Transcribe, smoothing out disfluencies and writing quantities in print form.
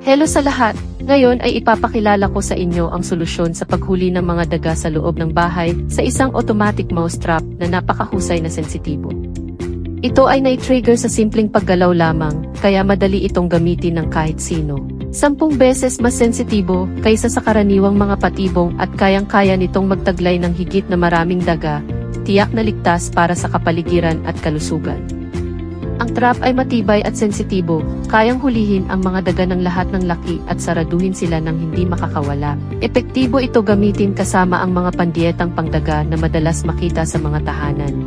Hello sa lahat! Ngayon ay ipapakilala ko sa inyo ang solusyon sa paghuli ng mga daga sa loob ng bahay sa isang automatic mouse trap na napakahusay na sensitibo. Ito ay nai-trigger sa simpleng paggalaw lamang, kaya madali itong gamitin ng kahit sino. 10 beses mas sensitibo kaysa sa karaniwang mga patibong at kayang-kaya nitong magtaglay ng higit na maraming daga, tiyak na ligtas para sa kapaligiran at kalusugan. Ang trap ay matibay at sensitibo, kayang hulihin ang mga daga ng lahat ng laki at saraduhin sila ng hindi makakawala. Epektibo ito gamitin kasama ang mga pandietang pangdaga na madalas makita sa mga tahanan.